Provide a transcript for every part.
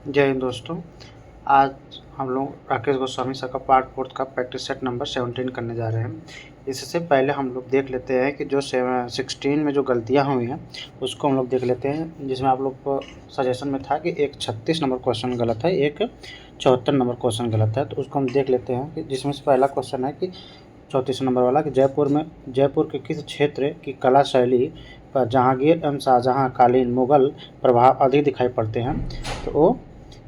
जय हिंद दोस्तों। आज हम लोग राकेश गोस्वामी सर का पार्ट 4 का प्रैक्टिस सेट नंबर 17 करने जा रहे हैं। इससे पहले हम लोग देख लेते हैं कि जो 16 में जो गलतियां हुई हैं उसको हम लोग देख लेते हैं, जिसमें आप लोग को सजेशन में था कि एक 36 नंबर क्वेश्चन गलत है, एक 74 नंबर क्वेश्चन गलत है। तो उसको हम देख लेते हैं कि जिसमें से पहला क्वेश्चन है कि 34 नंबर वाला कि जयपुर के किस क्षेत्र की कला शैली पर जहांगीर एवं शाहजहां कालीन मुगल प्रभाव अधिक दिखाई पड़ते हैं। तो वो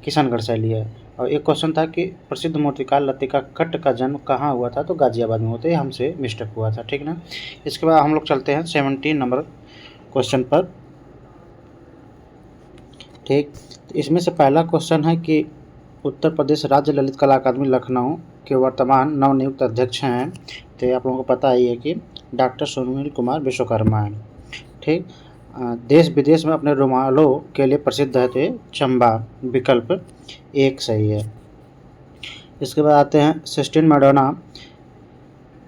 किशनगढ़ शैली है। और एक क्वेश्चन था कि प्रसिद्ध मूर्तिकार लतिका कट्ट का जन्म कहाँ हुआ था, तो गाजियाबाद में होते, हमसे मिस्टेक हुआ था, ठीक ना। इसके बाद हम लोग चलते हैं 17 नंबर क्वेश्चन पर। ठीक, तो इसमें से पहला क्वेश्चन है कि उत्तर प्रदेश राज्य ललित कला अकादमी लखनऊ के वर्तमान नवनियुक्त अध्यक्ष हैं, तो आप लोगों को पता ही है कि डॉक्टर सुनील कुमार विश्वकर्मा हैं। ठीक, देश विदेश में अपने रुमालों के लिए प्रसिद्ध है, तो चंबा विकल्प एक सही है। इसके बाद आते हैं सिस्टीन मैडोना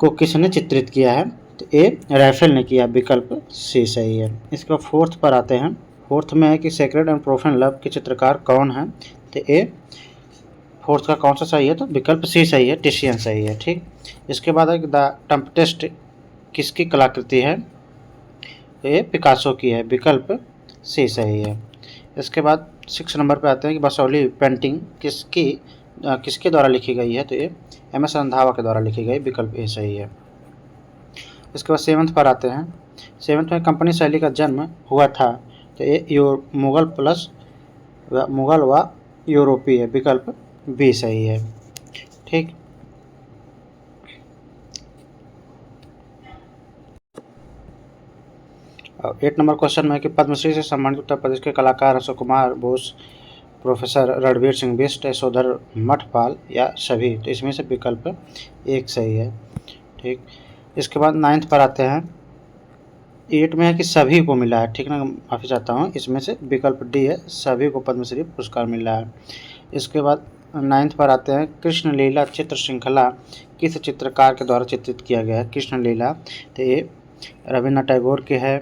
को किसने चित्रित किया है, तो ए रैफेल ने किया, विकल्प सी सही है। इसके बाद फोर्थ पर आते हैं। फोर्थ में है कि सेक्रेड एंड प्रोफेन लव के चित्रकार कौन है, तो ए फोर्थ का कौन सा सही है, तो विकल्प सी सही है, टिशियन सही है। ठीक, इसके बाद है कि द टेम्पटेस्ट किसकी कलाकृति है, ये पिकासो की है, विकल्प सी सही है। इसके बाद 6 नंबर पे आते हैं कि बसौली पेंटिंग किसके द्वारा लिखी गई है, तो ये एम.एस. रंधावा के द्वारा लिखी गई, विकल्प ए सही है। इसके बाद 7th पर आते हैं। 7th में कंपनी शैली का जन्म हुआ था, तो ये मुगल व यूरोपीय, विकल्प बी सही है। ठीक, और 8 नंबर क्वेश्चन में है कि पद्मश्री से सम्मानित उत्तर प्रदेश के कलाकार अशोक कुमार बोस, प्रोफेसर रणवीर सिंह बिष्ट, यशोधर मठपाल या सभी, तो इसमें से विकल्प एक सही है। ठीक, इसके बाद 9th पर आते हैं। 8 में है कि सभी को मिला है, ठीक ना, माफ़ी चाहता हूँ, इसमें से विकल्प डी है, सभी को पद्मश्री पुरस्कार मिला है। इसके बाद 9th पर आते हैं। कृष्ण लीला चित्र श्रृंखला किस चित्रकार के द्वारा चित्रित किया गया है, कृष्ण लीला, तो ये रविन्द्रनाथ टैगोर के है,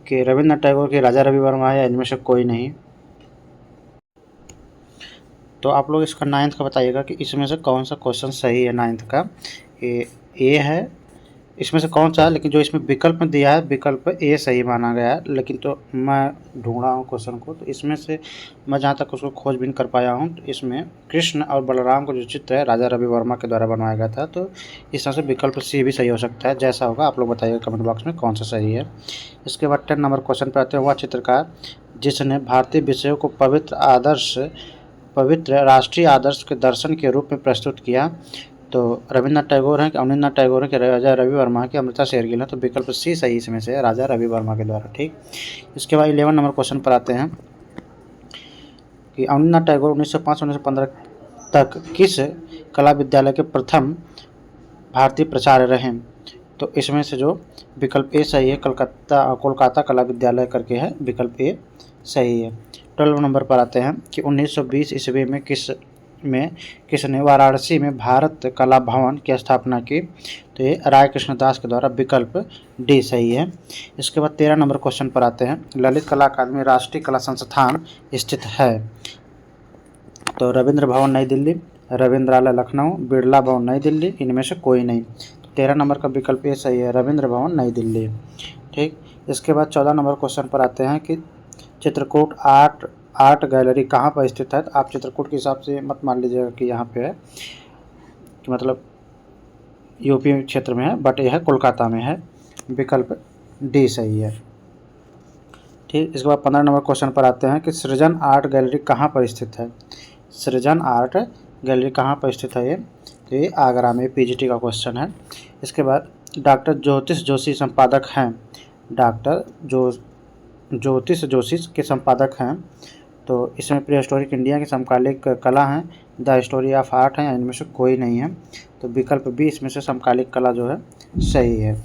कि रविन्द्रनाथ टैगोर के राजा रवि वर्मा है, या इनमें से कोई नहीं। तो आप लोग इसका 9th का बताइएगा कि इसमें से कौन सा क्वेश्चन सही है 9th का। ए है, इसमें से कौन सा है, लेकिन जो इसमें विकल्प में दिया है विकल्प ए सही माना गया है, लेकिन तो मैं ढूंढ रहा हूँ क्वेश्चन को, तो इसमें से मैं जहाँ तक उसको खोजबीन कर पाया हूँ, तो इसमें कृष्ण और बलराम का जो चित्र है राजा रवि वर्मा के द्वारा बनवाया गया था, तो इस तरह से विकल्प सी भी सही हो सकता है। जैसा होगा आप लोग बताइएगा कमेंट बॉक्स में कौन सा सही है। इसके बाद 10 नंबर क्वेश्चन पर आते हैं। वह चित्रकार जिसने भारतीय विषयों को पवित्र राष्ट्रीय आदर्श के दर्शन के रूप में प्रस्तुत किया, तो रविन्द्रनाथ टैगोर हैं कि अवनींद्रनाथ टैगोर हैं कि राजा रवि वर्मा की अमृता शेरगिल है, तो विकल्प सी सही इसमें से है, राजा रवि वर्मा के द्वारा। ठीक, इसके बाद 11 नंबर क्वेश्चन पर आते हैं कि अवनींद्रनाथ टैगोर 1905-1915 तक किस कला विद्यालय के प्रथम भारतीय प्राचार्य रहे, तो इसमें से जो विकल्प ए सही है, कोलकाता कला विद्यालय करके है, विकल्प ए सही है। 12 नंबर पर आते हैं कि 1920 ईस्वी में किसने वाराणसी में भारत कला भवन की स्थापना की, तो ये राय कृष्णदास के द्वारा, विकल्प डी सही है। इसके बाद 13 नंबर क्वेश्चन पर आते हैं। ललित कला अकादमी राष्ट्रीय कला संस्थान स्थित है, तो रविंद्र भवन नई दिल्ली, रविंद्रालय लखनऊ, बिरला भवन नई दिल्ली, इनमें से कोई नहीं। 13 नंबर का विकल्प ए सही है, रविंद्र भवन नई दिल्ली। ठीक, इसके बाद 14 नंबर क्वेश्चन पर आते हैं कि चित्रकूट आर्ट गैलरी कहाँ पर स्थित है, तो आप चित्रकूट के हिसाब से मत मान लीजिएगा कि यहाँ पे है, कि मतलब यूपी क्षेत्र में है, बट यह है कोलकाता में है, विकल्प डी सही है। ठीक, इसके बाद 15 नंबर क्वेश्चन पर आते हैं कि सृजन आर्ट गैलरी कहाँ पर स्थित है, सृजन आर्ट गैलरी कहाँ पर स्थित है, तो ये आगरा में, पीजीटी का क्वेश्चन है। इसके बाद डॉक्टर ज्योतिष जोशी संपादक हैं, डॉक्टर ज्योतिष जोशी के संपादक हैं, तो इसमें प्री हिस्टोरिक इंडिया की समकालिक कला हैं, द हिस्टोरी ऑफ आर्ट हैं, इनमें से कोई नहीं है, तो विकल्प बी इसमें से समकालिक कला जो है सही है।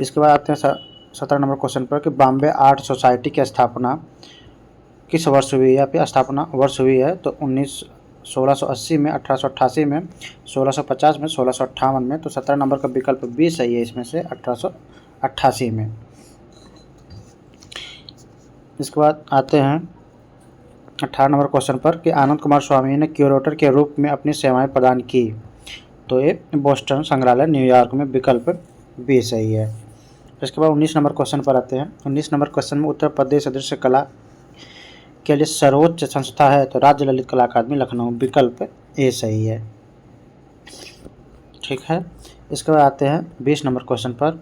इसके बाद आते हैं 17 नंबर क्वेश्चन पर कि बॉम्बे आर्ट सोसाइटी की स्थापना किस वर्ष हुई है, या फिर स्थापना वर्ष हुई है, तो 1680 में, 1888 में, 1650 में, 1658 में, तो 17 नंबर का विकल्प बी सही है इसमें से, 1888 में। इसके बाद आते हैं 18 नंबर क्वेश्चन पर कि आनंद कुमार स्वामी ने क्यूरेटर के रूप में अपनी सेवाएं प्रदान की। तो ये बोस्टन संग्रहालय न्यूयॉर्क में, विकल्प बी सही है। इसके बाद 19 नंबर क्वेश्चन पर आते हैं। 19 नंबर क्वेश्चन में उत्तर प्रदेश दृश्य कला के लिए सर्वोच्च संस्था है तो राज्य ललित कला अकादमी लखनऊ, विकल्प ए सही है। ठीक है। इसके बाद आते हैं 20 नंबर क्वेश्चन पर,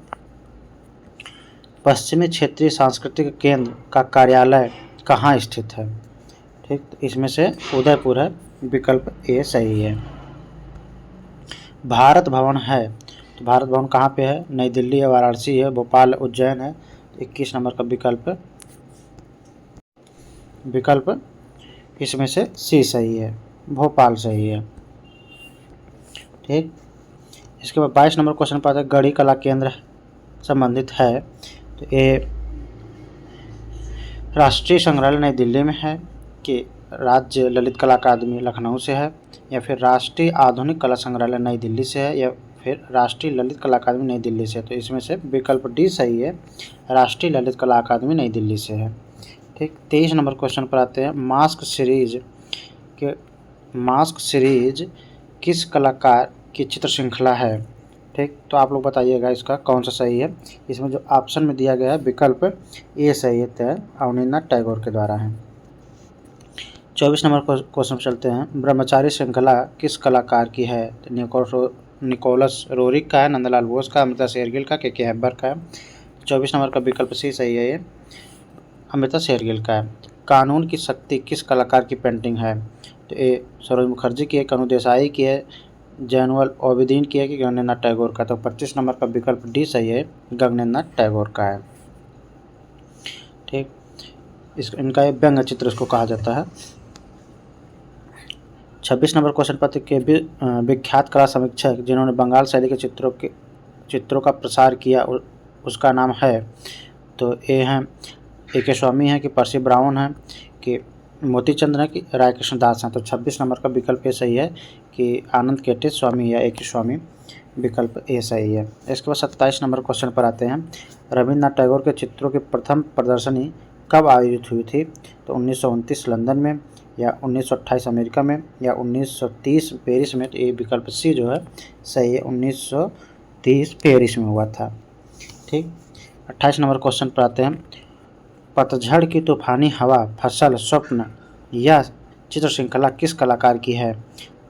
पश्चिमी क्षेत्रीय सांस्कृतिक केंद्र का कार्यालय कहाँ स्थित है। ठीक, तो इसमें से उदयपुर है, विकल्प ए सही है। भारत भवन है तो भारत भवन कहाँ पे है, नई दिल्ली है, वाराणसी है, भोपाल, उज्जैन है। 21 नंबर का विकल्प इसमें से सी सही है, भोपाल सही है। ठीक। इसके बाद 22 नंबर क्वेश्चन पर आता है गढ़ी कला केंद्र संबंधित है तो ये राष्ट्रीय संग्रहालय नई दिल्ली में है कि राज्य ललित कला अकादमी लखनऊ से है, या फिर राष्ट्रीय आधुनिक कला संग्रहालय नई दिल्ली से है, या फिर राष्ट्रीय ललित कला अकादमी नई दिल्ली से। तो इसमें से विकल्प डी सही है, राष्ट्रीय ललित कला अकादमी नई दिल्ली से है। ठीक। 23 नंबर क्वेश्चन पर आते हैं मास्क सीरीज किस कलाकार की चित्र श्रृंखला है। ठीक, तो आप लोग बताइएगा इसका कौन सा सही है। इसमें जो ऑप्शन में दिया गया है विकल्प ए सही है, अवनींद्रनाथ टैगोर के द्वारा है। 24 नंबर क्वेश्चन चलते हैं, ब्रह्मचारी श्रृंखला किस कलाकार की है। निकोलस रोरिक का है, नंदलाल बोस का, अमृता शेरगिल का, के हैबर का है। 24 नंबर का विकल्प सी सही है, ये अमृता शेरगिल का है। कानून की शक्ति किस कलाकार की पेंटिंग है। तो ये सरोज मुखर्जी की है, कनु देसाई की है, जैनुअल ओबिदीन की है कि गगनेंद्रनाथ टैगोर का। तो 25 नंबर का विकल्प डी सही है, गगनेंद्रनाथ टैगोर का है। ठीक। इनका एक व्यंग्य चित्र इसको कहा जाता है। 26 नंबर क्वेश्चन पत्र के विख्यात कला समीक्षक जिन्होंने बंगाल शैली के चित्रों का प्रसार किया उसका नाम है। तो ये हैं ए.के. स्वामी हैं कि परसी ब्राउन है कि मोतीचंद है कि राय कृष्ण दास हैं। तो 26 नंबर का विकल्प ए सही है कि आनंद केटे स्वामी या ए.के. स्वामी, विकल्प ए सही है। इसके बाद 27 नंबर क्वेश्चन पर आते हैं, रविन्द्रनाथ टैगोर के चित्रों की प्रथम प्रदर्शनी कब आयोजित हुई थी। तो 1929 लंदन में, या 1928 अमेरिका में, या 1930 पेरिस में। तो ये विकल्प सी जो है सही है, 1930 पेरिस में हुआ था। ठीक। 28 नंबर क्वेश्चन पर आते हैं, पतझड़ की तूफानी हवा, फसल, स्वप्न यह चित्र श्रृंखला किस कलाकार की है।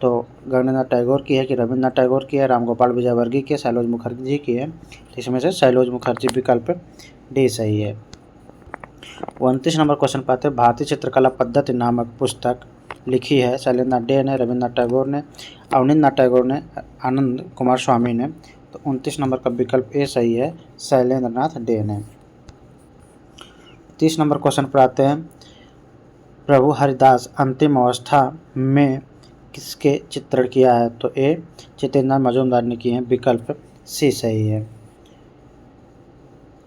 तो गगनेंद्रनाथ टैगोर की है कि रविन्द्रनाथ टैगोर की है, रामगोपाल विजयवर्गीय की है, शैलोज मुखर्जी की है। इसमें से शैलोज मुखर्जी, विकल्प डी सही है। 29 नंबर क्वेश्चन पाते हैं, भारतीय चित्रकला पद्धति नामक पुस्तक लिखी है शैलेंद्रनाथ डे ने, रविन्द्रनाथ टैगोर ने, अवनींद्रनाथ टैगोर ने, आनंद कुमार स्वामी ने। तो 29 नंबर का विकल्प ए सही है, शैलेंद्रनाथ डे ने। 30 नंबर क्वेश्चन पर आते हैं, प्रभु हरिदास अंतिम अवस्था में किसके चित्रण किया है। तो ए जितेंद्र मजूमदार ने किए हैं, विकल्प सी सही है।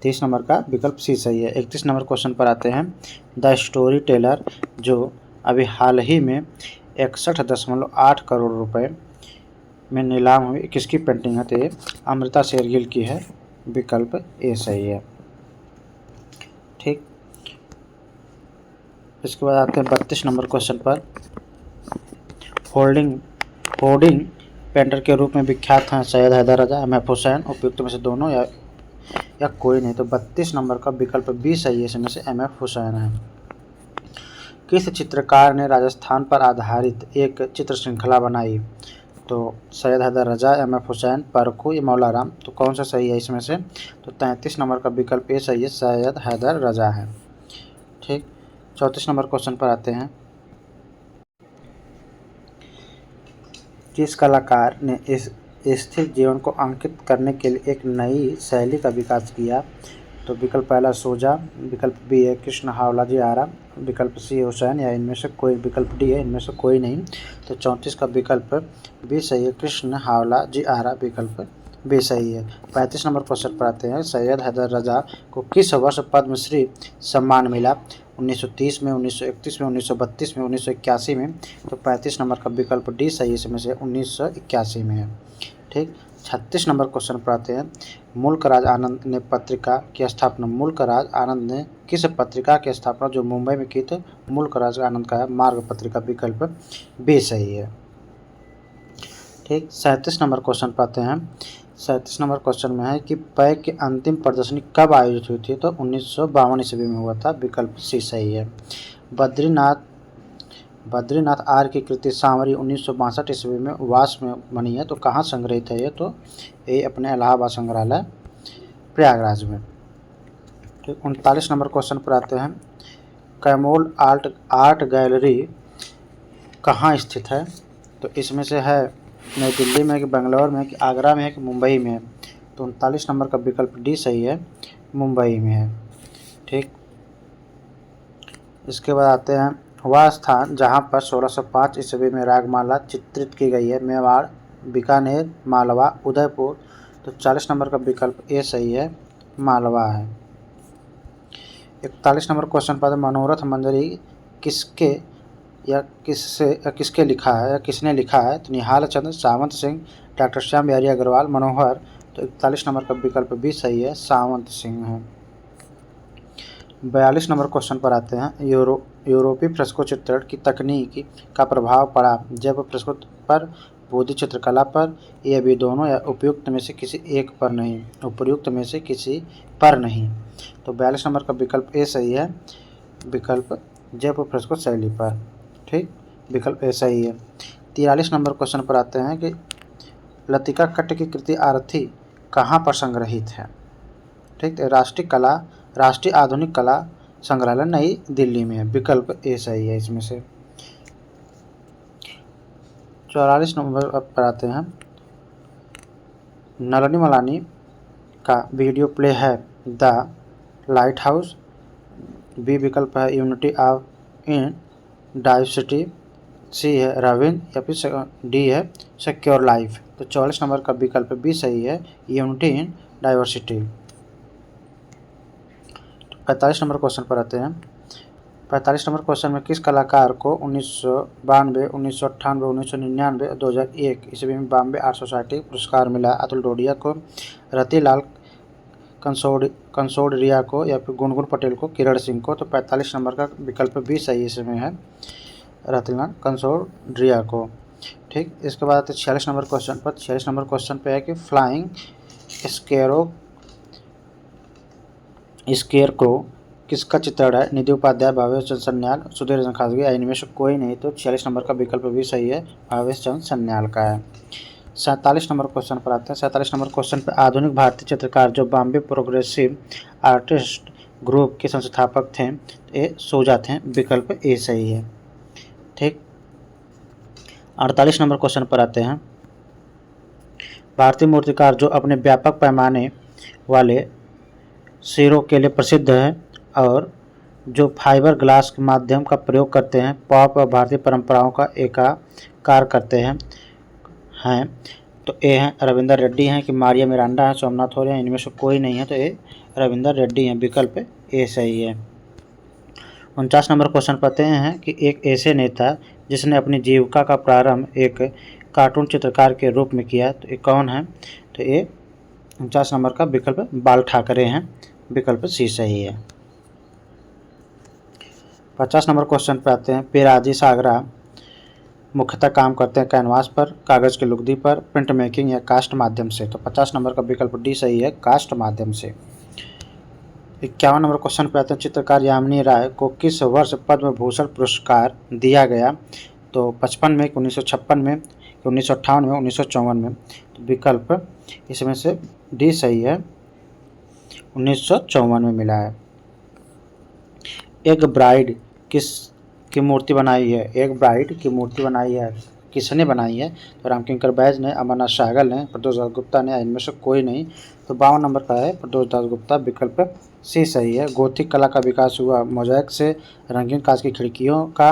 30 नंबर का विकल्प सी सही है। 31 नंबर क्वेश्चन पर आते हैं, द स्टोरी टेलर जो अभी हाल ही में 61.8 करोड़ रुपए में नीलाम हुई किसकी पेंटिंग है। तो ये अमृता शेरगिल की है, विकल्प ए सही है। ठीक। इसके बाद आते हैं 32 नंबर क्वेश्चन पर, होर्डिंग पेंटर के रूप में विख्यात हैं सैयद हैदर रजा, एम एफ हुसैन, उपयुक्त में से दोनों या कोई नहीं। तो 32 नंबर का विकल्प बी सही है, इसमें से एम एफ हुसैन है। किस चित्रकार ने राजस्थान पर आधारित एक चित्र श्रृंखला बनाई। तो सैयद हैदर रजा, एम एफ हुसैन, परखू या मौला राम। तो कौन सा सही है इसमें से। तो 33 नंबर का विकल्प ए सही है, सैयद हैदर रजा है। ठीक। 34 नंबर क्वेश्चन पर आते हैं, किस कलाकार ने इस स्थिर जीवन को अंकित करने के लिए एक नई शैली का विकास किया। तो विकल्प पहला सोजा, विकल्प बी है कृष्ण हावला जी आरा, विकल्प सी हुसैन, या इनमें से कोई, विकल्प डी है इनमें से कोई नहीं। तो 34 का विकल्प बी सही है, कृष्ण हावला जी आरा, विकल्प बी सही है। 35 नंबर क्वेश्चन पर आते हैं, सैयद हैदर रजा को किस वर्ष पद्मश्री सम्मान मिला। 1930 में, 1931 में, 1932 में, 1981 में। तो 35 नंबर का विकल्प डी सही है, इसमें से 1981 में है। ठीक। 36 नंबर क्वेश्चन पर आते हैं, मुल्क राज आनंद ने पत्रिका की स्थापना मुल्क राज आनंद ने किस पत्रिका की स्थापना जो मुंबई में की थी मुल्क राज आनंद का है? मार्ग पत्रिका, विकल्प बी सही है। ठीक, 37 नंबर क्वेश्चन पर आते हैं। 37 नंबर क्वेश्चन में है कि पै की अंतिम प्रदर्शनी कब आयोजित हुई थी? तो 1952 ईस्वी में हुआ था, विकल्प सी सही है। बद्रीनाथ आर्य की कृति सांवरी 1962 ईस्वी में वास में बनी है, तो कहाँ संग्रहित है ये? तो ये अपने इलाहाबाद संग्रहालय प्रयागराज में। ठीक, 39 नंबर क्वेश्चन पर आते हैं। कैमोल आर्ट गैलरी कहाँ स्थित है? तो इसमें से है नई दिल्ली में, कि बेंगलोर में, कि आगरा में है, कि मुंबई में है? तो 39 नंबर का विकल्प डी सही है, मुंबई में है। ठीक, इसके बाद आते हैं वह स्थान जहाँ पर 1605 ईस्वी में रागमाला चित्रित की गई है, मेवाड़, बीकानेर, मालवा, उदयपुर? तो 40 नंबर का विकल्प ए सही है, मालवा है। 41 नंबर क्वेश्चन पर मनोरथ मंजरी किसके किसके लिखा है या किसने लिखा है? तो निहाल चंद्र, सावंत सिंह, डॉक्टर श्याम बिहारी अग्रवाल, मनोहर? तो 41 नंबर का विकल्प भी सही है, सावंत सिंह है। 42 नंबर क्वेश्चन पर आते हैं। यूरोपीय फ्रेस्को चित्रण की तकनीक का प्रभाव पड़ा जैव फ्रेस्को पर, बोधि चित्रकला पर, ये भी दोनों, या उपयुक्त में से किसी एक पर नहीं? उपयुक्त में से किसी पर नहीं। तो 42 नंबर का विकल्प ए सही है, विकल्प जैव फ्रेस्को शैली पर। ठीक, विकल्प ए सही है। 43 नंबर क्वेश्चन पर आते हैं कि लतिका कट्ट की कृति आरती कहाँ पर संग्रहित है? ठीक, राष्ट्रीय आधुनिक कला संग्रहालय नई दिल्ली में है, विकल्प ए सही है इसमें से। 44 नंबर पर आते हैं। नलिनी मलानी का वीडियो प्ले है द लाइट हाउस, बी विकल्प है यूनिटी ऑफ इन डाइवर्सिटी, सी है रविंद्र, या फिर डी है सिक्योर लाइफ? तो 44 नंबर का विकल्प बी सही है, unity in diversity. 45 number question पर आते हैं। 45 नंबर क्वेश्चन में किस कलाकार को 1992, 1998, 1999, 2001 ईस्वी में बॉम्बे आर्ट सोसाइटी पुरस्कार मिला? अतुल डोडिया को, रतिलाल कंसोडरिया को, या फिर गुनगुन पटेल को, किरण सिंह को? तो 45 नंबर का विकल्प भी सही इसमें है, रतिलाल कंसोडरिया को। ठीक, इसके बाद आते हैं 46 नंबर क्वेश्चन पर। 46 नंबर क्वेश्चन पे है कि फ्लाइंग स्केयरक्रो किसका चित्रण है? निधि उपाध्याय, भावेश चंद्र सन्याल, सुधीर चंद्र खासगी, या इनमें से कोई नहीं? तो 46 नंबर का विकल्प भी सही है, भावेश चंद्र सन्याल का है। 47 नंबर क्वेश्चन पर आते हैं। 47 नंबर क्वेश्चन पर आधुनिक भारतीय चित्रकार जो बॉम्बे प्रोग्रेसिव आर्टिस्ट ग्रुप के संस्थापक थे, ये सोजा थे, विकल्प ए सही है। ठीक, 48 नंबर क्वेश्चन पर आते हैं। भारतीय मूर्तिकार जो अपने व्यापक पैमाने वाले सिरों के लिए प्रसिद्ध है और जो फाइबर ग्लास के माध्यम का प्रयोग करते हैं, पॉप और भारतीय परंपराओं का एकाकार करते हैं तो ए हैं रविंदर रेड्डी हैं, कि मारिया मिरांडा है, सोमनाथ हो रहे हैं? इनमें से कोई नहीं है, तो ए रविंदर रेड्डी हैं, विकल्प ए सही है। 49 नंबर क्वेश्चन पढ़ते हैं कि एक ऐसे नेता जिसने अपनी जीविका का प्रारंभ एक कार्टून चित्रकार के रूप में किया, तो ये कौन है? तो ये 49 नंबर का विकल्प बाल ठाकरे हैं, विकल्प सी सही है। 50 नंबर क्वेश्चन पे आते हैं। पिराजी सागरा मुख्यतः काम करते हैं कैनवास पर, कागज़ की लुगदी पर, प्रिंट मेकिंग या कास्ट माध्यम से? तो 50 नंबर का विकल्प डी सही है, कास्ट माध्यम से। 51 नंबर क्वेश्चन पे आते हैं। चित्रकार यामिनी राय को किस वर्ष पद्म भूषण पुरस्कार दिया गया? तो 55 में, 1956 में, 1958 में, 1954 में? तो विकल्प इसमें से डी सही है, 1954 में मिला है। एक ब्राइड की मूर्ति बनाई है? एक ब्राइड की मूर्ति बनाई है, किसने बनाई है? तो रामकिंकर बैज ने, अमरनाथ सहगल ने, प्रदोष दास गुप्ता ने, इनमें से कोई नहीं? तो 52 नंबर का है प्रदोष दास गुप्ता, विकल्प सी सही है। गोथिक कला का विकास हुआ मोज़ेक से, रंगीन कांच की खिड़कियों का,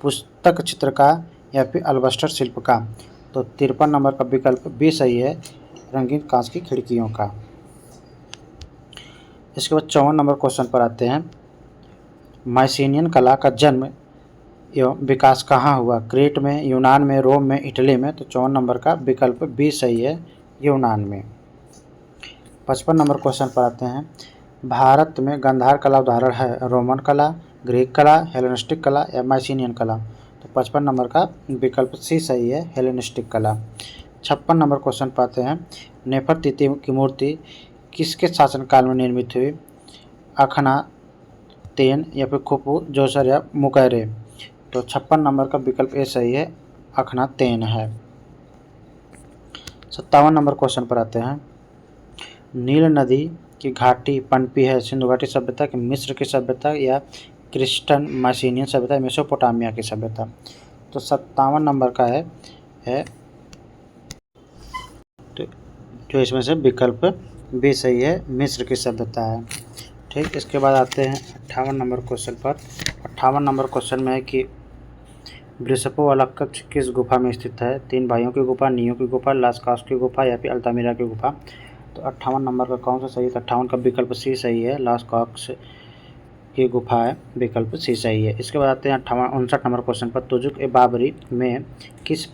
पुस्तक चित्र का, या फिर अल्बस्टर शिल्प का? तो 53 नंबर का विकल्प भी सही है, रंगीन कांच की खिड़कियों का। इसके बाद 54 नंबर क्वेश्चन पर आते हैं। माइसीनियन कला का जन्म एवं विकास कहाँ हुआ? क्रीट में, यूनान में, रोम में, इटली में? तो 54 नंबर का विकल्प बी सही है, यूनान में। 55 नंबर क्वेश्चन पर आते हैं। भारत में गांधार कला उदाहरण है रोमन कला, ग्रीक कला, हेलेनिस्टिक कला या माइसिनियन कला। तो 55 नंबर का विकल्प सी सही है, हेलेनिस्टिक कला। 56 नंबर क्वेश्चन पाते हैं, नेफरतीति की मूर्ति किसके शासनकाल में निर्मित हुई? अखनातेन या फिर खुफू, जोसर या मुकैरे। तो 56 नंबर का विकल्प ए सही है, अखनातेन है। 57 नंबर क्वेश्चन पर आते हैं, नील नदी की घाटी पनपी है सिंधु घाटी सभ्यता की, मिस्र की सभ्यता या क्रिस्टन माइसिनियन सभ्यता, मेसोपोटामिया की सभ्यता। तो 57 नंबर का है तो जो इसमें से विकल्प बी सही है, मिस्र की सभ्यता है। ठीक, इसके बाद आते हैं 58 नंबर क्वेश्चन पर। 58 नंबर क्वेश्चन में है कि वृषभो वाला कक्ष किस गुफा में स्थित है? 3 भाइयों की गुफा, नियो की गुफा, लास्कास की गुफा या फिर अल्तामिरा की गुफा। तो 58 नंबर का कौन सा सही है? 58 का विकल्प सी सही है, लास्कास की गुफा है, विकल्प सी सही है। इसके बाद आते हैं 59 नंबर क्वेश्चन पर, तुजुक ए बाबरी में किस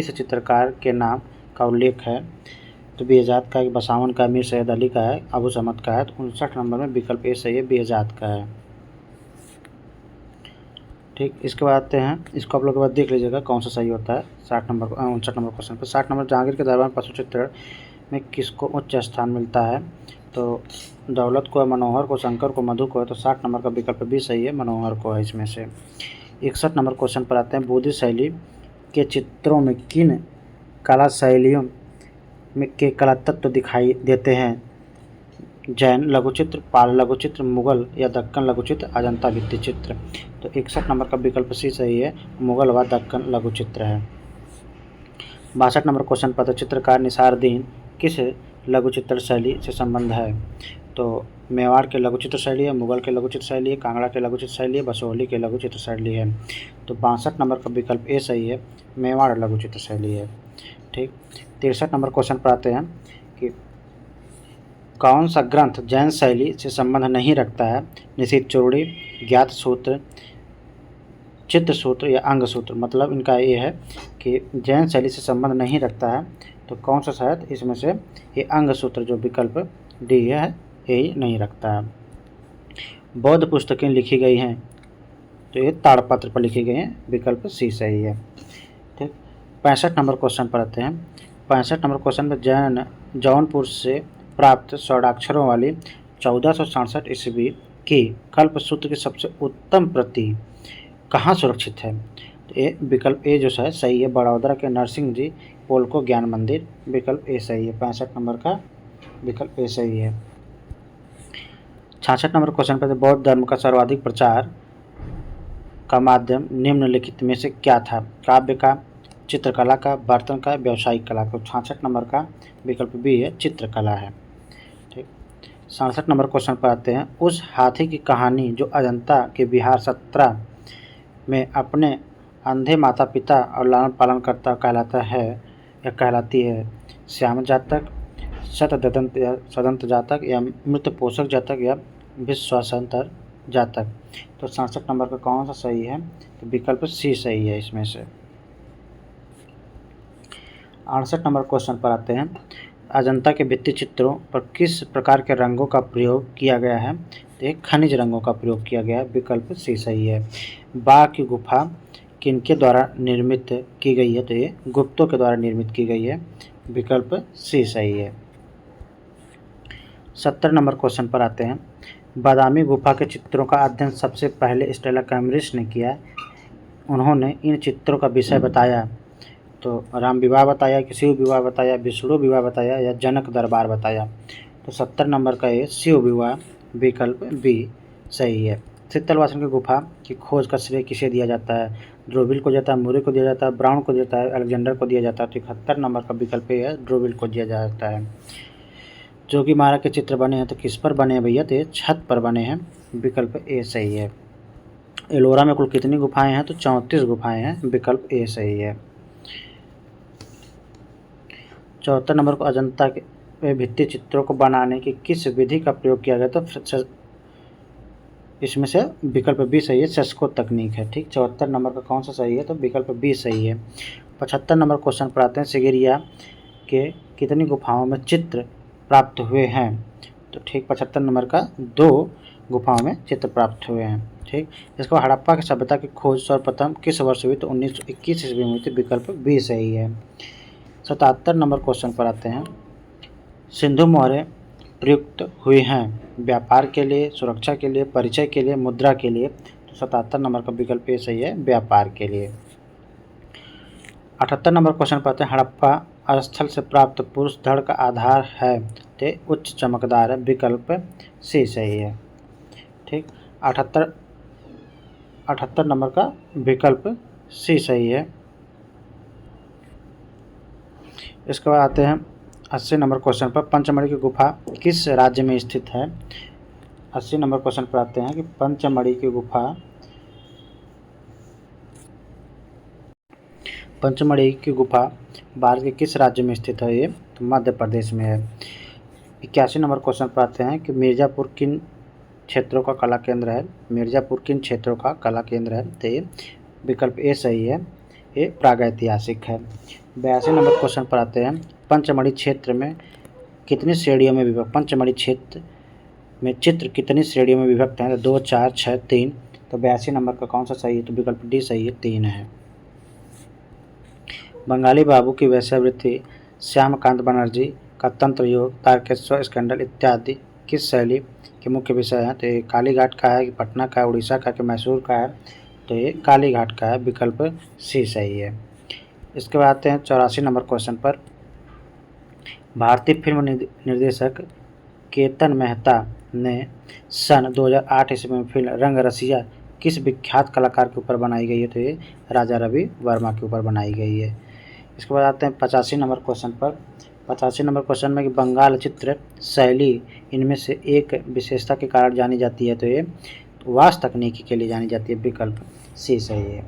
चित्रकार के नाम का उल्लेख है? तो बेहजाद का है, बसावन का, मीर सैयद अली का है, अबू समद का है। तो 59 नंबर में विकल्प ए सही है, बेहजाद का है। ठीक, इसके बाद आते हैं, इसको आप लोग के बाद देख लीजिएगा कौन सा सही होता है। 59 नंबर क्वेश्चन पर, 60 नंबर, जहांगीर के दरबार में पशु चित्रण में किसको उच्च स्थान मिलता है? तो दौलत को, मनोहर को, शंकर को, मधु को है। तो 60 नंबर का विकल्प भी सही है, मनोहर को है इसमें से। 61 नंबर क्वेश्चन पर आते हैं, बोधि शैली के चित्रों में किन कला शैलियों में के कला तत्व दिखाई देते हैं? जैन लघुचित्र, पाल लघुचित्र, मुगल या दक्कन लघुचित्र, अजंता भित्ति चित्र। तो 61 नंबर का विकल्प सी सही है, मुगल व दक्कन लघुचित्र है। 62 नंबर क्वेश्चन पर, चित्रकार निसारदीन किस लघुचित्र शैली से संबंध है? तो मेवाड़ के लघुचित्र शैली है, मुगल के लघुचित्र शैली है, कांगड़ा के लघुचित्र शैली है, बसोहली के लघुचित्र शैली है। तो 62 नंबर का विकल्प ए सही है, मेवाड़ लघुचित्र शैली है। ठीक, 63 नंबर क्वेश्चन पर आते हैं कि कौन सा ग्रंथ जैन शैली से संबंध नहीं रखता है? निशित चूड़ी, ज्ञात सूत्र, चित्र सूत्र या अंग सूत्र। मतलब इनका ये है कि जैन शैली से संबंध नहीं रखता है, तो कौन सा शायद इसमें से ये अंग सूत्र जो विकल्प डी है यही नहीं रखता है। बौद्ध पुस्तकें लिखी गई हैं, तो ये ताड़पत्र पर लिखी गई हैं, विकल्प सी सही है। ठीक, 65 नंबर क्वेश्चन पर आते हैं। 65 नंबर क्वेश्चन में जौनपुर से प्राप्त स्वर्णाक्षरों वाली 1467 ईस्वी की कल्पसूत्र की सबसे उत्तम प्रति कहाँ सुरक्षित है? तो ये विकल्प ए जो है सही है, बड़ौदा के नरसिंह जी पोलको ज्ञान मंदिर, विकल्प ए सही है। 65 नंबर का विकल्प ए सही है। 66 नंबर क्वेश्चन पर, बौद्ध धर्म का सर्वाधिक प्रचार का माध्यम निम्नलिखित में से क्या था? काव्य का, चित्रकला का, बर्तन का, व्यावसायिक कला का। 66 नंबर का विकल्प बी है, चित्रकला है। ठीक, 67 नंबर क्वेश्चन पर आते हैं, उस हाथी की कहानी जो अजंता के विहार 17 में अपने अंधे माता पिता और लालन पालन करता कहलाता है या कहलाती है? श्याम जातक, सदंत जातक या मृत पोषक जातक या विश्वासंतर जातक। तो 67 नंबर का कौन सा सही है? तो विकल्प सी सही है इसमें से। 68 नंबर क्वेश्चन पर आते हैं, अजंता के भित्ति चित्रों पर किस प्रकार के रंगों का प्रयोग किया गया है? तो एक खनिज रंगों का प्रयोग किया गया है, विकल्प सी सही है। बाघ की गुफा किनके द्वारा निर्मित की गई है? तो ये गुप्तों के द्वारा निर्मित की गई है, विकल्प सी सही है। 70 नंबर क्वेश्चन पर आते हैं, बादामी गुफा के चित्रों का अध्ययन सबसे पहले स्टेला कैम्ब्रिज ने किया। उन्होंने इन चित्रों का विषय बताया, तो राम विवाह बताया, शिव विवाह बताया, विष्णु विवाह बताया या जनक दरबार बताया। तो 70 नंबर का ये शिव विवाह, विकल्प बी सही है। शीतलवासन की गुफा की खोज का श्रेय किसे दिया जाता है? ड्रोविल को जाता है, मुरे को दिया जाता है, ब्राउन को दिया जाता है, अलेक्जेंडर को दिया जाता है। तो 71 नंबर का विकल्प ये है, ड्रोविल को दिया जाता है। जोगी महाराज के चित्र बने हैं तो किस पर बने हैं भैया? तो ये छत पर बने हैं, विकल्प ए सही है। एलोरा में कुल कितनी गुफाएं हैं? तो 34 गुफाएं हैं, विकल्प ए सही है। 74 नंबर को, अजंता के भित्ति चित्रों को बनाने की किस विधि का प्रयोग किया गया? तो इसमें से विकल्प बी सही है, सेस्को तकनीक है। ठीक, 74 नंबर का कौन सा सही है? तो विकल्प बी सही है। 75 नंबर क्वेश्चन पर आते हैं, सिगिरिया के कितनी गुफाओं में चित्र प्राप्त हुए हैं? तो ठीक 75 नंबर का 2 गुफाओं में चित्र प्राप्त हुए हैं। ठीक, इसके बाद हड़प्पा की सभ्यता की खोज सर्वप्रथम किस वर्ष हुई? तो 1921 ईस्वी में हुई थी। विकल्प बी सही है। 77 नंबर क्वेश्चन पर आते हैं। सिंधु मोहरें प्रयुक्त हुई हैं व्यापार के लिए, सुरक्षा के लिए, परिचय के लिए, मुद्रा के लिए? तो 77 नंबर का विकल्प ए सही है, व्यापार के लिए। 78 नंबर क्वेश्चन पर आते हैं। हड़प्पा स्थल से प्राप्त पुरुष धड़ का आधार है तो उच्च चमकदार है। विकल्प सी सही है। ठीक, 78 नंबर का विकल्प सी सही है। इसके बाद आते हैं 80 नंबर क्वेश्चन पर। पंचमढ़ी की गुफा किस राज्य में स्थित है? 80 नंबर क्वेश्चन पर आते हैं कि पंचमढ़ी की गुफा भारत के किस राज्य में स्थित है? ये तो मध्य प्रदेश में है। 81 नंबर क्वेश्चन पर आते हैं कि मिर्ज़ापुर किन क्षेत्रों का कला केंद्र है? मिर्ज़ापुर किन क्षेत्रों का कला केंद्र है? तो ये विकल्प ए सही है, ये प्रागैतिहासिक है। 82 नंबर क्वेश्चन पर आते हैं। पंचमढ़ी क्षेत्र में कितनी श्रेणियों में विभक्त? पंचमढ़ी क्षेत्र में चित्र कितनी श्रेणियों में विभक्त हैं? 2, 4, 6, 3। तो 82 नंबर का कौन सा सही है? तो विकल्प डी सही है, 3 है। बंगाली बाबू की वेश्यावृत्ति, श्यामकांत बनर्जी का तंत्र योग, तारकेश्वर स्कैंडल इत्यादि किस शैली के मुख्य विषय हैं? तो ये कालीघाट का है कि पटना का है, उड़ीसा का कि मैसूर का है? तो ये कालीघाट का है। विकल्प सी सही है। इसके बाद आते हैं 84 नंबर क्वेश्चन पर। भारतीय फिल्म निर्देशक केतन मेहता ने सन 2008 ईस्वी में फिल्म रंगरसिया किस विख्यात कलाकार के ऊपर बनाई गई है? तो ये राजा रवि वर्मा के ऊपर बनाई गई है। इसके बाद आते हैं 85 नंबर क्वेश्चन पर। 85 नंबर क्वेश्चन में कि बंगाल चित्र शैली इनमें से एक विशेषता के कारण जानी जाती है? तो ये वास तकनीकी के लिए जानी जाती है। विकल्प सी सही है।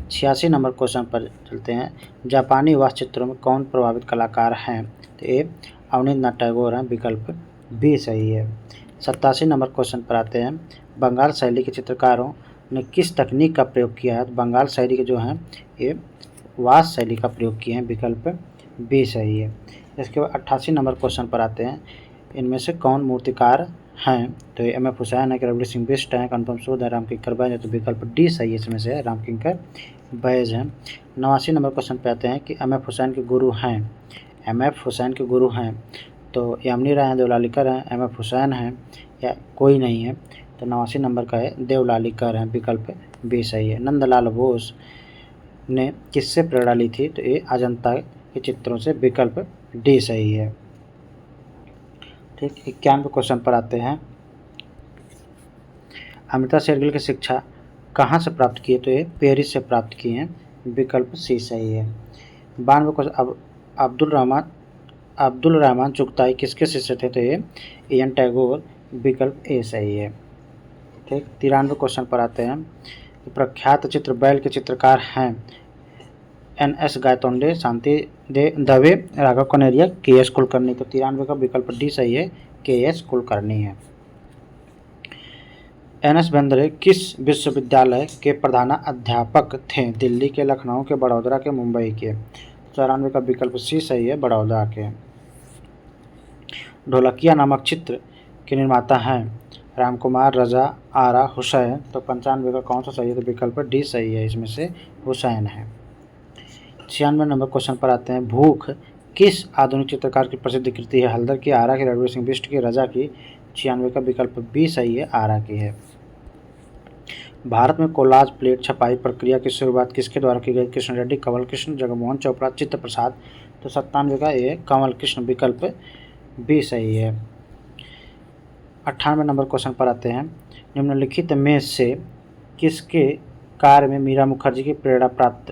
86 नंबर क्वेश्चन पर चलते हैं। जापानी वास चित्रों में कौन प्रभावित कलाकार हैं? तो ये अवनींद्रनाथ टैगोर हैं। विकल्प बी सही है। 87 नंबर क्वेश्चन पर आते हैं। बंगाल शैली के चित्रकारों ने किस तकनीक का प्रयोग किया है? तो बंगाल शैली के जो हैं ये वास शैली का प्रयोग किए हैं। विकल्प बी सही है। इसके बाद 88 नंबर क्वेश्चन पर आते हैं। इनमें से कौन मूर्तिकार हैं? तो ये एम एफ हुसैन है, रवि सिंह बिष्ट हैं, अनुपम सूद है, रामकिंकर बैज है? तो विकल्प डी सही है, इसमें से रामकिंकर बैज हैं। 89 नंबर क्वेश्चन पे आते हैं कि एम एफ हुसैन के गुरु हैं। एम एफ हुसैन के गुरु हैं तो यामिनी राय हैं, देवलालीकर हैं, एम एफ हुसैन हैं या कोई नहीं है? तो 89 नंबर का है देवलालीकर हैं। विकल्प बी सही है। नंदलाल बोस ने किससे प्रेरणा ली थी? तो ये अजंता के चित्रों से। विकल्प डी सही है। ठीक, 91 क्वेश्चन पर आते हैं। अमृता शेरगिल की शिक्षा कहाँ से प्राप्त की है? तो ये पेरिस से प्राप्त की हैं। विकल्प सी सही है। 92 क्वेश्चन। अब्दुल रहमान चुगताई किसके शिष्य थे? तो ये एन टैगोर। विकल्प ए सही है। ठीक, 93 क्वेश्चन पर आते हैं। प्रख्यात चित्र बैल के चित्रकार हैं एन.एस. गायतोंडे, शांति दवे, राघव कनेरिया, के.एस. कुलकर्णी? तो 93 का विकल्प डी सही है, के.एस. कुलकर्णी है। एन.एस. बेंद्रे किस विश्वविद्यालय के प्रधानाध्यापक थे? दिल्ली के, लखनऊ के, बड़ौदा के, मुंबई के? 94 का विकल्प सी सही है, बड़ौदा के। ढोलकिया नामक चित्र के निर्माता हैं रामकुमार, रजा, आरा, हुसैन? तो 95 का कौन सा सही है? तो विकल्प डी सही है, इसमें से हुसैन है। 96 नंबर क्वेश्चन पर आते हैं। भूख किस आधुनिक चित्रकार की प्रसिद्ध कृति है? हल्दर की, आरा की, रणवीर सिंह बिष्ट की, रजा की? 96 का विकल्प बी सही है, आरा की है। भारत में कोलाज प्लेट छपाई प्रक्रिया की शुरुआत किसके द्वारा की गई? कृष्ण रेड्डी, कंवल कृष्ण, जगमोहन चोपड़ा, चित्र प्रसाद? तो 97 का ये कंवल कृष्ण। विकल्प बी सही है। 98 नंबर क्वेश्चन पर आते हैं। निम्नलिखित में से किसके कार्य में मीरा मुखर्जी की प्रेरणा प्राप्त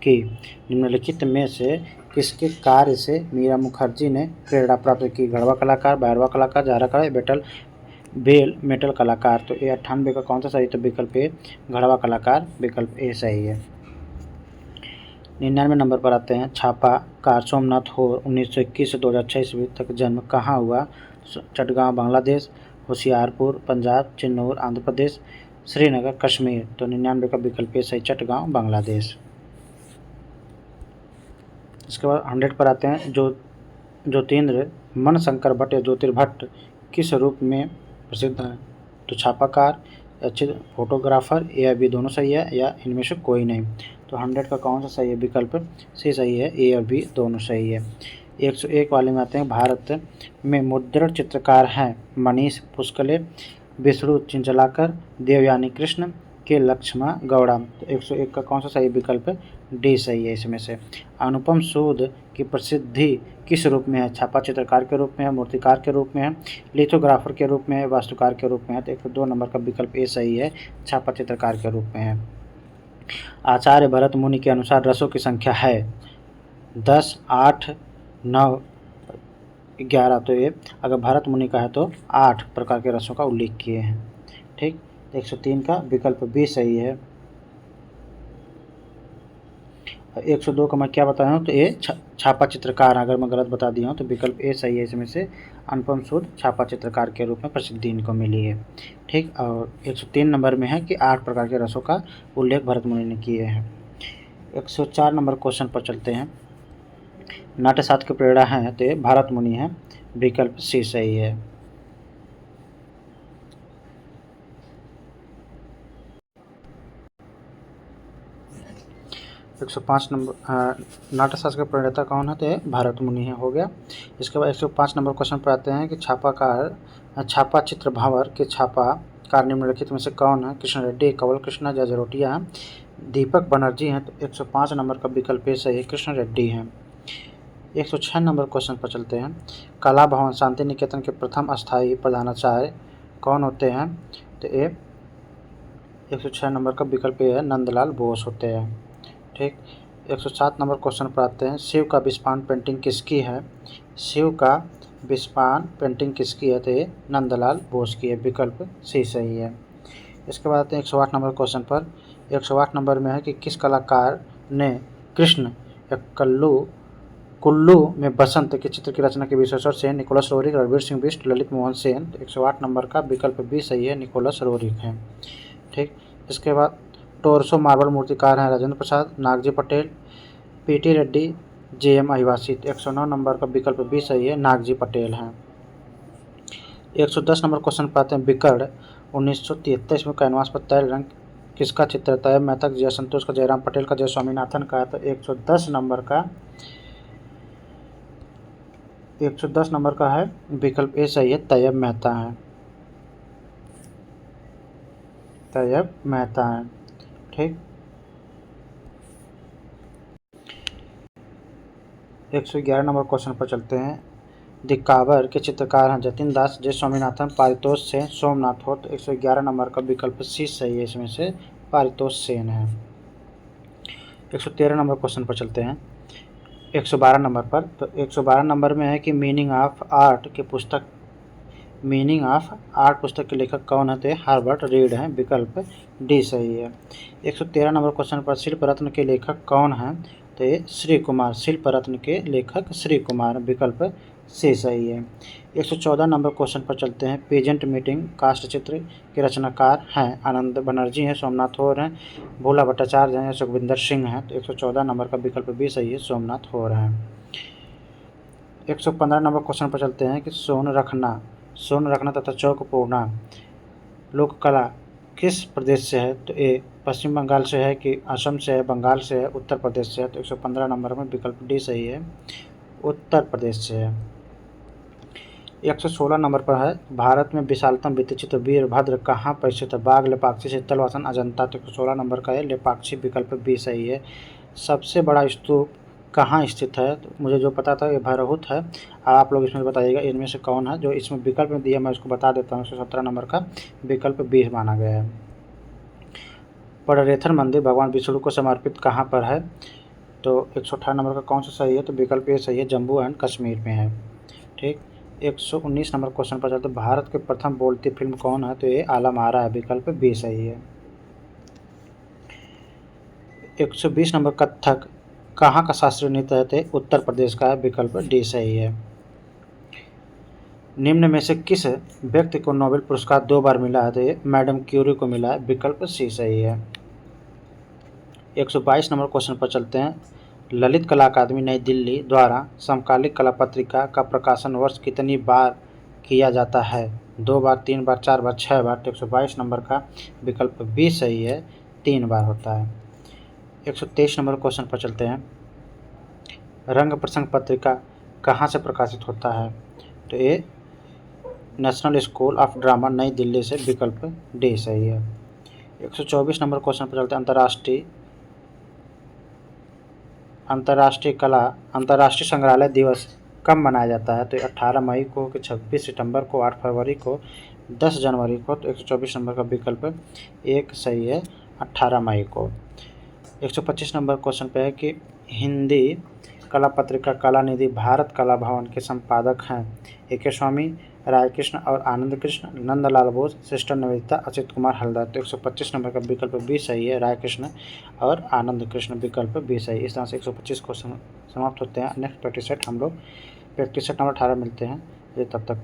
की? निम्नलिखित में से किसके कार्य से मीरा मुखर्जी ने प्रेरणा प्राप्त की? घड़वा कलाकार, बैरवा कलाकार, जारा कलाकार, बेल मेटल कलाकार? तो ये 98 का कौन सा सही? तो विकल्प ए, घड़वा कलाकार। विकल्प ए सही है। 99 नंबर पर आते हैं। छापाकार सोमनाथ होर 1921 से 2006 ईस्वी तक जन्म कहाँ हुआ? चटगांव बांग्लादेश, होशियारपुर पंजाब, चिन्नौर आंध्र प्रदेश, श्रीनगर कश्मीर? तो 99 का विकल्प ए सही, चटगांव बांग्लादेश। इसके बाद 100 पर आते हैं। ज्योतिन्द्र मनशंकर भट्ट या ज्योतिर्भट्ट किस रूप में प्रसिद्ध है? तो छापाकार या चित्र फोटोग्राफर, ए या बी दोनों सही है, या इनमें से कोई नहीं। तो 100 का कौन सा सही है? विकल्प सी सही है, ए और बी दोनों सही है। 101 वाले में आते हैं, भारत में मुद्रण चित्रकार हैं मनीष पुष्कले, विष्णु चिंचलाकर, देवयानी कृष्ण के लक्ष्मा गौड़ा। तो 101 का कौन सा सही विकल्प? डी सही है इसमें से। अनुपम सूद की प्रसिद्धि किस रूप में है? छापा चित्रकार के रूप में है, मूर्तिकार के रूप में है, लिथोग्राफर के रूप में है, वास्तुकार के रूप में है। तो 102 नंबर का विकल्प ए सही है, छापा चित्रकार के रूप में है। आचार्य भरत मुनि के अनुसार रसों की संख्या है 10, 8, 9, 11। तो ये अगर भरत मुनि का है तो 8 प्रकार के रसों का उल्लेख किए हैं। ठीक, 103 का विकल्प बी सही है। 102 का मैं क्या बताया हूँ? तो ये छापा चित्रकार, अगर मैं गलत बता दिया हूँ तो विकल्प ए सही है इसमें से। अनुपम सूद छापा चित्रकार के रूप में प्रसिद्धि इनको मिली है। ठीक, और 103 नंबर में है कि 8 प्रकार के रसों का उल्लेख भरत मुनि ने किए हैं। 104 नंबर क्वेश्चन पर चलते हैं। नाट्यशास्त्र की प्रेरणा है तो ये भरत मुनि है, विकल्प सी सही है। 105 नंबर नाट्यशास्त्र का प्रणेता कौन है? तो ये भरत मुनि है, हो गया। इसके बाद 105 नंबर क्वेश्चन पर आते हैं कि छापा चित्र भावर के छापाकार निम्नलिखित में से कौन है? कृष्ण रेड्डी, कंवल कृष्णा, जजरोटिया, दीपक बनर्जी हैं। तो 105 नंबर का विकल्प सही है, कृष्ण रेड्डी हैं। 106 नंबर क्वेश्चन पर चलते हैं। कला भवन शांति निकेतन के प्रथम अस्थायी प्रधानाचार्य कौन होते हैं? तो ये 106 नंबर का विकल्प है, नंदलाल बोस होते हैं। ठीक, 107 नंबर क्वेश्चन पर आते हैं। शिव का विस्पान पेंटिंग किसकी है? शिव का विस्पान पेंटिंग किसकी है? तो ये नंदलाल बोस की है, विकल्प सी सही है। इसके बाद आते हैं 108 नंबर क्वेश्चन पर। 108 नंबर में है कि किस कलाकार ने कृष्ण या कुल्लू में बसंत के चित्र की रचना की? Vishweshwar Sen, Nicholas Roerich, Ranveer Singh Bisht, Lalit Mohan Sen. तो 108 नंबर का विकल्प बी सही है, निकोलस रोरिक है। ठीक, इसके बाद टोरसो मार्बल मूर्तिकार हैं राजेंद्र प्रसाद, नागजी पटेल, पीटी रेड्डी, जेएम अहिवासी। 109 नंबर का विकल्प बी सही है, नागजी पटेल हैं। 110 नंबर क्वेश्चन पाते हैं। बिकड़ 1933 में कैनवास पर तैल रंग किसका चित्र? तैयब मेहता, जय संतोष का, जयराम पटेल का, जय स्वामीनाथन का है। तो 110 नंबर का है विकल्प ए सही है, तैयब मेहता है, तैयब मेहता है। ठीक, 111 नंबर क्वेश्चन पर चलते हैं। दिकावर के चित्रकार हैं जतिन दास, जय स्वामीनाथन, पारितोष सेन, सोमनाथ हो। तो 111 नंबर का विकल्प सी सही है, इसमें से पारितोष सेन है। 113 नंबर क्वेश्चन पर चलते हैं। 112 नंबर पर, तो 112 नंबर में है कि मीनिंग ऑफ आर्ट पुस्तक के लेखक कौन है? तो हार्बर्ट रीड हैं, विकल्प डी सही है। 113 नंबर क्वेश्चन पर शिल्प रत्न के लेखक कौन हैं? तो ये श्री कुमार, शिल्प रत्न के लेखक श्री कुमार, विकल्प सी सही है। 114 नंबर क्वेश्चन पर चलते हैं। पीजेंट मीटिंग काष्ठ चित्र के रचनाकार हैं आनंद बनर्जी हैं, सोमनाथ होर हैं, भोला भट्टाचार्य हैं, सुखविंदर सिंह हैं। तो 114 नंबर का विकल्प भी सही है, सोमनाथ होर हैं। 115 नंबर क्वेश्चन पर चलते हैं कि सोन रखना तथा चौक पूर्णा लोक कला किस प्रदेश से है? तो ए पश्चिम बंगाल से है कि असम से है, बंगाल से है, उत्तर प्रदेश से है। तो 115 नंबर में विकल्प डी सही है, उत्तर प्रदेश से है। 116 नंबर पर है। भारत में विशालतम भित्तिचित्र वीरभद्र कहाँ पर स्थित है? बाघ, लेपाक्षी, शीतलवासन, अजंता। तो 116 नंबर का है लेपाक्षी, विकल्प बी सही है। सबसे बड़ा स्तूप कहाँ स्थित है? तो मुझे जो पता था ये भरहुत है, आप लोग इसमें बताइएगा इनमें से कौन है। जो इसमें विकल्प में दिया मैं उसको बता देता हूँ। 117 नंबर का विकल्प बी माना गया है। पड़रेथर मंदिर भगवान विष्णु को समर्पित कहाँ पर है? तो 118 नंबर का कौन सा सही है? तो विकल्प ए सही है, जम्मू एंड कश्मीर में है। ठीक, 119 नंबर क्वेश्चन पर चलते। भारत के प्रथम बोलती फिल्म कौन है? तो ये आलम आरा है, विकल्प बी सही है। 120 नंबर कथक कहाँ का शास्त्रीय नृत्य है? तो उत्तर प्रदेश का है, विकल्प डी सही है। निम्न में से किस व्यक्ति को नोबेल पुरस्कार 2 बार मिला है? तो ये मैडम क्यूरी को मिला है, विकल्प सी सही है। 122 नंबर क्वेश्चन पर चलते हैं। ललित कला अकादमी नई दिल्ली द्वारा समकालिक कला पत्रिका का प्रकाशन वर्ष कितनी बार किया जाता है? 2 बार, 3 बार, 4 बार, 6 बार। तो 122 नंबर का विकल्प बी सही है, 3 बार होता है। 123 नंबर क्वेश्चन पर चलते हैं। रंग प्रसंग पत्रिका कहाँ से प्रकाशित होता है? तो ये नेशनल स्कूल ऑफ ड्रामा नई दिल्ली से, विकल्प डी सही है। 124 नंबर क्वेश्चन पर चलते हैं। अंतर्राष्ट्रीय संग्रहालय दिवस कब मनाया जाता है? तो 18 मई को, कि 26 सितंबर को, 8 फरवरी को, 10 जनवरी को। तो 124 नंबर का विकल्प एक सही है, 18 मई को। 125 नंबर क्वेश्चन पे है कि हिंदी कला पत्रिका कलानिधि भारत कला भवन के संपादक हैं? ए.के. स्वामी, रायकृष्ण और आनंद कृष्ण, नंदलाल बोस, सिस्टर निवेदिता, अच्युत कुमार हल्दर। तो 125 नंबर का विकल्प बी सही है, रायकृष्ण और आनंद कृष्ण, विकल्प बी सही। इस तरह से 125 क्वेश्चन समाप्त होते हैं। नेक्स्ट प्रैक्टिस सेट हम लोग प्रैक्टिस सेट नंबर 18 मिलते हैं। तब तक